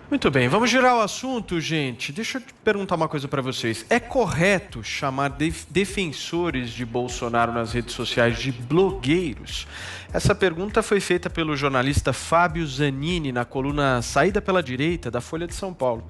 Muito bem, vamos girar o assunto, gente. Deixa eu te perguntar uma coisa para vocês. É correto chamar defensores de Bolsonaro nas redes sociais de blogueiros? Essa pergunta foi feita pelo jornalista Fábio Zanini na coluna Saída pela Direita, da Folha de São Paulo.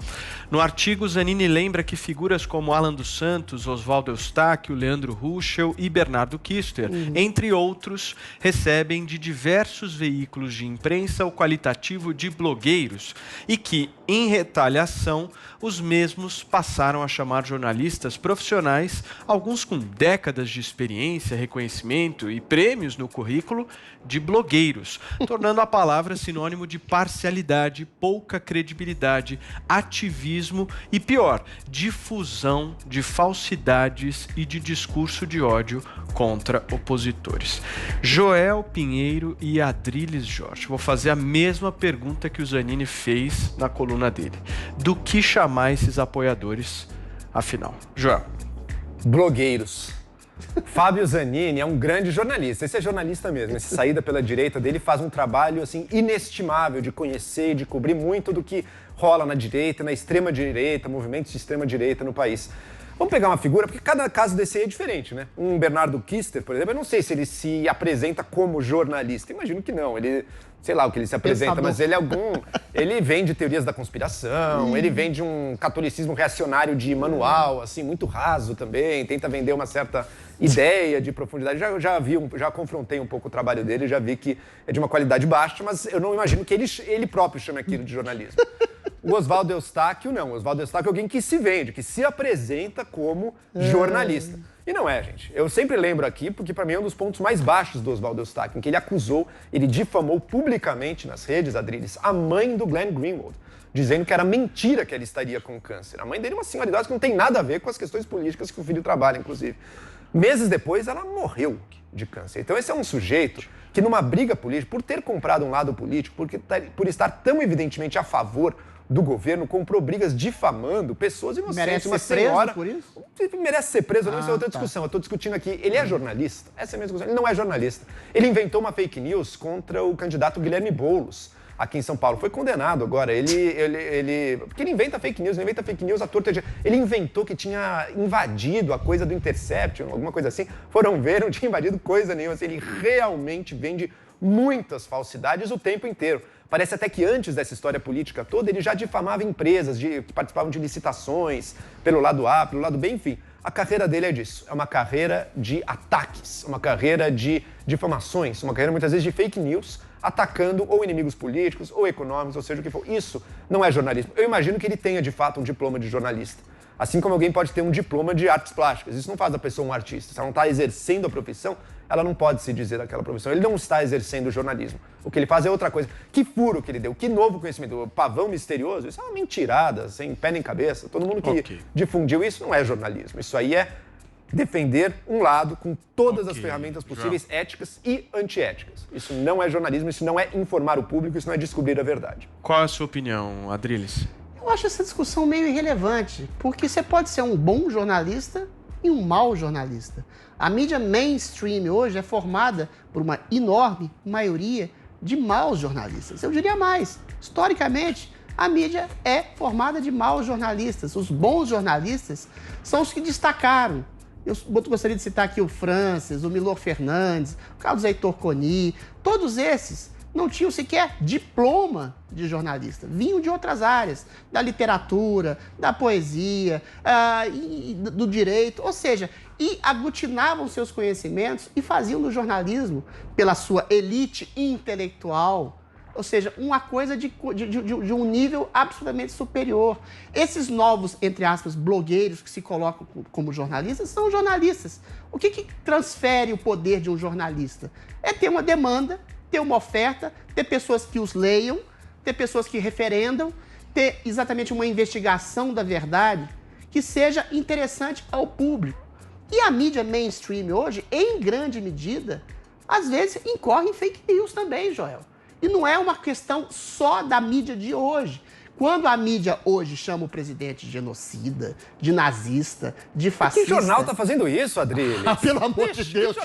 No artigo, Zanini lembra que figuras como Alan dos Santos, Oswaldo Eustáquio, Leandro Ruschel e Bernardo Kister, entre outros, recebem de diversos veículos de imprensa o qualitativo de blogueiros e que, em retaliação, os mesmos passaram a chamar jornalistas profissionais, alguns com décadas de experiência, reconhecimento e prêmios no currículo, de blogueiros, tornando a palavra sinônimo de parcialidade, pouca credibilidade, ativismo e, pior, difusão de falsidades e de discurso de ódio contra opositores. Joel Pinheiro e Adriles Jorge. Vou fazer a mesma pergunta que o Zanini fez na coluna dele. Do que chamar esses apoiadores, afinal? Joel. Blogueiros. Fábio Zanini é um grande jornalista. Esse é jornalista mesmo. Esse Saída pela Direita dele faz um trabalho assim inestimável de conhecer e de cobrir muito do que rola na direita, na extrema direita, movimentos de extrema direita no país. Vamos pegar uma figura, porque cada caso desse aí é diferente, né? Um Bernardo Kister, por exemplo, eu não sei se ele se apresenta como jornalista. Imagino que não. Ele, sei lá o que ele se apresenta, Pensador. mas ele vem de teorias da conspiração, ele vem de um catolicismo reacionário de manual, assim, muito raso também, tenta vender uma certa ideia de profundidade. Já confrontei um pouco o trabalho dele, já vi que é de uma qualidade baixa, mas eu não imagino que ele próprio chame aquilo de jornalismo. O Oswaldo Eustáquio, não. O Oswaldo Eustáquio é alguém que se vende, que se apresenta como jornalista. E não é, gente. Eu sempre lembro aqui, porque para mim é um dos pontos mais baixos do Oswaldo Eustáquio, em que ele difamou publicamente nas redes, Adriles, a mãe do Glenn Greenwald, dizendo que era mentira que ela estaria com câncer. A mãe dele é uma senhora idosa que não tem nada a ver com as questões políticas que o filho trabalha, inclusive. Meses depois, ela morreu de câncer. Então esse é um sujeito que numa briga política, por ter comprado um lado político, por estar tão evidentemente a favor do governo, comprou brigas difamando pessoas inocentes. Merece uma ser preso senhora, por isso? Merece ser preso, não, isso é outra discussão. Eu estou discutindo aqui, ele é jornalista? Essa é a minha discussão. Ele não é jornalista. Ele inventou uma fake news contra o candidato Guilherme Boulos, aqui em São Paulo. Foi condenado agora. Porque ele inventa fake news à torta. Ele inventou que tinha invadido a coisa do Intercept, alguma coisa assim. Foram ver, não tinha invadido coisa nenhuma. Ele realmente vende muitas falsidades o tempo inteiro. Parece até que antes dessa história política toda, ele já difamava empresas que participavam de licitações, pelo lado A, pelo lado B, enfim. A carreira dele é disso. É uma carreira de ataques, uma carreira de difamações, uma carreira muitas vezes de fake news, atacando ou inimigos políticos ou econômicos, ou seja o que for. Isso não é jornalismo. Eu imagino que ele tenha, de fato, um diploma de jornalista. Assim como alguém pode ter um diploma de artes plásticas. Isso não faz da pessoa um artista. Se ela não está exercendo a profissão, ela não pode se dizer daquela profissão. Ele não está exercendo o jornalismo. O que ele faz é outra coisa. Que furo que ele deu, que novo conhecimento. O pavão misterioso, isso é uma mentirada, sem pé nem cabeça. Todo mundo que difundiu isso não é jornalismo. Isso aí é defender um lado com todas as ferramentas possíveis, éticas e antiéticas. Isso não é jornalismo, isso não é informar o público, isso não é descobrir a verdade. Qual é a sua opinião, Adriles? Eu acho essa discussão meio irrelevante, porque você pode ser um bom jornalista e um mau jornalista. A mídia mainstream hoje é formada por uma enorme maioria de maus jornalistas. Eu diria mais, historicamente, a mídia é formada de maus jornalistas. Os bons jornalistas são os que destacaram. Eu gostaria de citar aqui o Francis, o Milor Fernandes, o Carlos Heitor Coni, todos esses não tinham sequer diploma de jornalista, vinham de outras áreas, da literatura, da poesia, do direito, ou seja, e aglutinavam seus conhecimentos e faziam do jornalismo, pela sua elite intelectual, ou seja, uma coisa de um nível absolutamente superior. Esses novos, entre aspas, blogueiros que se colocam como jornalistas, são jornalistas. O que transfere o poder de um jornalista? É ter uma demanda, ter uma oferta, ter pessoas que os leiam, ter pessoas que referendam, ter exatamente uma investigação da verdade que seja interessante ao público. E a mídia mainstream hoje, em grande medida, às vezes incorre em fake news também, Joel. E não é uma questão só da mídia de hoje. Quando a mídia hoje chama o presidente de genocida, de nazista, de fascista... Que jornal tá fazendo isso, Adriles? Pelo amor de Deus!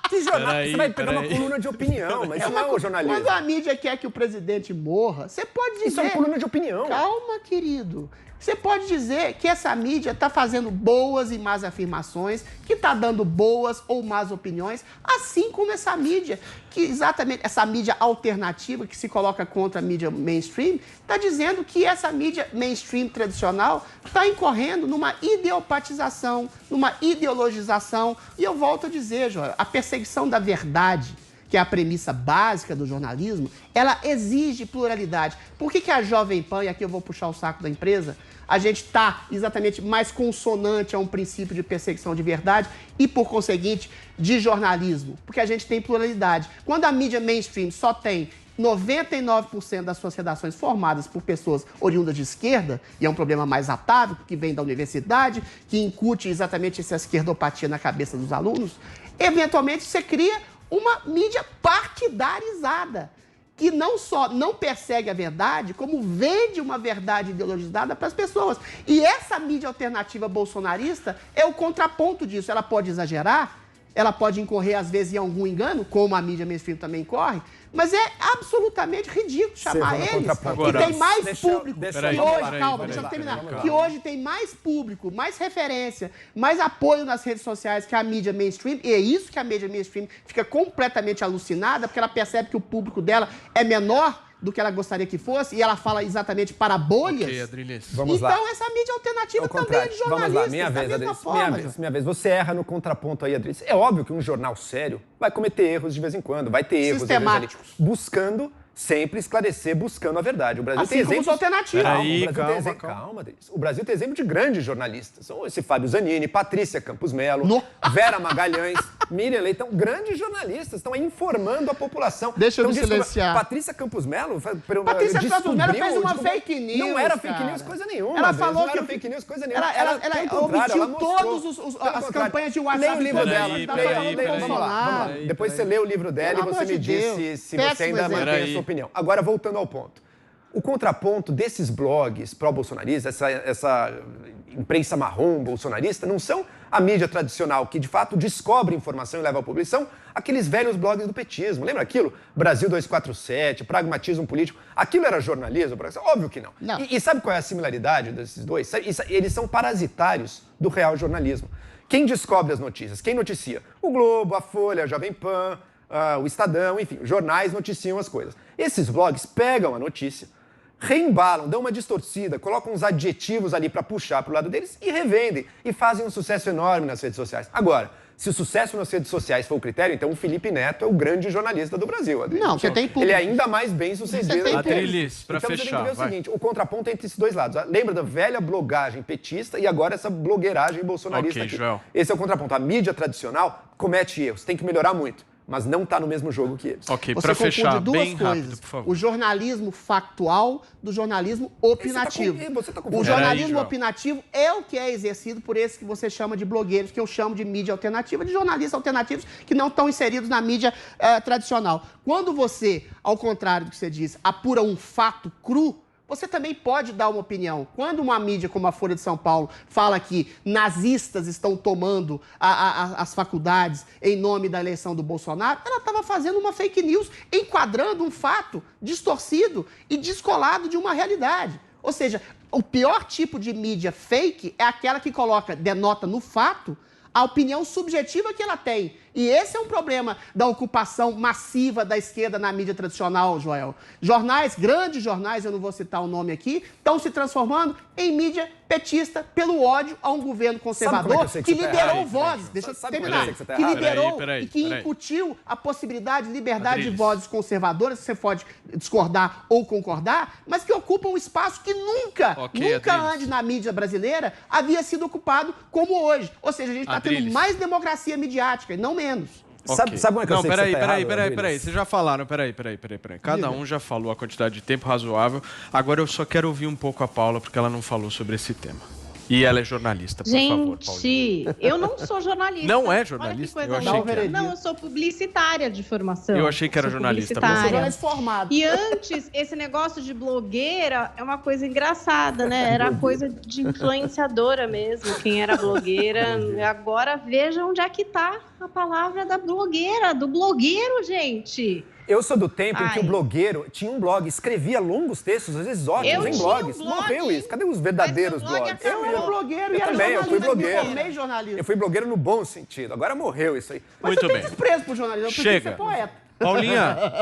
Que jornal? Você vai pegar uma coluna de opinião, mas isso não é um jornalismo. Quando a mídia quer que o presidente morra, você pode dizer... Isso é uma coluna de opinião. Calma, querido. Você pode dizer que essa mídia está fazendo boas e más afirmações, que está dando boas ou más opiniões, assim como essa mídia, que exatamente essa mídia alternativa que se coloca contra a mídia mainstream, está dizendo que essa mídia mainstream tradicional está incorrendo numa ideopatização, numa ideologização. E eu volto a dizer, Joel, a perseguição da verdade, que é a premissa básica do jornalismo, ela exige pluralidade. Por que a Jovem Pan, e aqui eu vou puxar o saco da empresa, a gente está exatamente mais consonante a um princípio de perseguição de verdade e, por conseguinte, de jornalismo? Porque a gente tem pluralidade. Quando a mídia mainstream só tem 99% das suas redações formadas por pessoas oriundas de esquerda, e é um problema mais atávico, que vem da universidade, que incute exatamente essa esquerdopatia na cabeça dos alunos, eventualmente você cria uma mídia partidarizada, que não só não persegue a verdade, como vende uma verdade ideologizada para as pessoas. E essa mídia alternativa bolsonarista é o contraponto disso. Ela pode exagerar, ela pode incorrer, às vezes, em algum engano, como a mídia mainstream também incorre, mas é absolutamente ridículo chamar eles, que tem mais público que hoje, calma, deixa eu terminar, que hoje tem mais público, mais referência, mais apoio nas redes sociais que a mídia mainstream, e é isso que a mídia mainstream fica completamente alucinada, porque ela percebe que o público dela é menor do que ela gostaria que fosse, e ela fala exatamente para bolhas. Ok, Adriles. Vamos lá. Então, essa mídia alternativa também é de jornalistas. Vamos lá, minha vez, Adriles. Minha vez. Você erra no contraponto aí, Adriles. É óbvio que um jornal sério vai cometer erros de vez em quando, vai ter erros sistemáticos, buscando sempre esclarecer, buscando a verdade. O Brasil assim tem como exemplos... os alternativos. Calma, Adriles. O Brasil tem exemplo de grandes jornalistas. São esse Fábio Zanini, Patrícia Campos Melo, Vera Magalhães, Miriam Leitão, grandes jornalistas, estão aí informando a população. Deixa eu me então, silenciar. Patrícia Campos Melo... Patrícia Campos Melo fez uma fake news, não era fake news coisa nenhuma. Ela falou não que... era fake news coisa nenhuma. Ela omitiu todas as campanhas de WhatsApp. Leia o livro dela. Vamos lá. Depois você lê o livro dela e você me diz se você ainda mantém a sua opinião. Agora, voltando ao ponto. O contraponto desses blogs pró-bolsonaristas, essa imprensa marrom bolsonarista, não são a mídia tradicional que, de fato, descobre informação e leva à publicação, aqueles velhos blogs do petismo. Lembra aquilo? Brasil 247, pragmatismo político. Aquilo era jornalismo? Óbvio que não. E sabe qual é a similaridade desses dois? Eles são parasitários do real jornalismo. Quem descobre as notícias? Quem noticia? O Globo, a Folha, a Jovem Pan, o Estadão, enfim, jornais noticiam as coisas. Esses blogs pegam a notícia, reembalam, dão uma distorcida, colocam uns adjetivos ali para puxar para o lado deles e revendem. E fazem um sucesso enorme nas redes sociais. Agora, se o sucesso nas redes sociais for o critério, então o Felipe Neto é o grande jornalista do Brasil, Adriles. Não, você tem público. Ele é ainda mais bem sucedido. Adriles, para então, fechar, você tem que ver o seguinte, o contraponto é entre esses dois lados. Lembra da velha blogagem petista e agora essa blogueiragem bolsonarista aqui. Joel. Esse é o contraponto. A mídia tradicional comete erros, tem que melhorar muito, mas não está no mesmo jogo que eles. Ok, para fechar, bem rápido, por favor. O jornalismo factual do jornalismo opinativo. Você tá o jornalismo opinativo é o que é exercido por esses que você chama de blogueiros, que eu chamo de mídia alternativa, de jornalistas alternativos que não estão inseridos na mídia tradicional. Quando você, ao contrário do que você diz, apura um fato cru, você também pode dar uma opinião. Quando uma mídia como a Folha de São Paulo fala que nazistas estão tomando as faculdades em nome da eleição do Bolsonaro, ela estava fazendo uma fake news, enquadrando um fato distorcido e descolado de uma realidade. Ou seja, o pior tipo de mídia fake é aquela que denota no fato a opinião subjetiva que ela tem. E esse é um problema da ocupação massiva da esquerda na mídia tradicional, Joel. Jornais, grandes jornais, eu não vou citar o nome aqui, estão se transformando em mídia petista pelo ódio a um governo conservador que liberou vozes. Deixa eu terminar. Que liberou e que incutiu a possibilidade de liberdade de vozes conservadoras, você pode discordar ou concordar, mas que ocupam um espaço que nunca antes na mídia brasileira havia sido ocupado como hoje. Ou seja, a gente está tendo mais democracia midiática e não menos. Okay. Sabe como é que eu sei que você tá errado, peraí. Vocês já falaram, peraí. Cada um já falou a quantidade de tempo razoável. Agora eu só quero ouvir um pouco a Paula, porque ela não falou sobre esse tema. E ela é jornalista, por favor, Paulinha. Gente, eu não sou jornalista. Não é jornalista? Olha que coisa Eu achei que louca. era. Não, eu sou publicitária de formação. Eu achei que era jornalista. Eu sou Publicitária. jornalista formado. E antes, esse negócio de blogueira é uma coisa engraçada, né? Era coisa de influenciadora mesmo, quem era blogueira. Agora veja onde é que tá a palavra da blogueira, do blogueiro, gente. Eu sou do tempo em que Ai. o blogueiro tinha um blog, escrevia longos textos, às vezes ótimos, Eu em tinha blogs. um blog, Morreu isso. Cadê os verdadeiros mas seu blog blogs? acabou. Eu era blogueiro e Eu era também, eu jornalista. fui Me blogueiro. formei jornalista. Eu fui blogueiro no bom sentido. Agora morreu isso aí. Mas Muito eu tenho bem. desprezo por jornalismo. Eu prefiro Chega. ser poeta. Paulinha,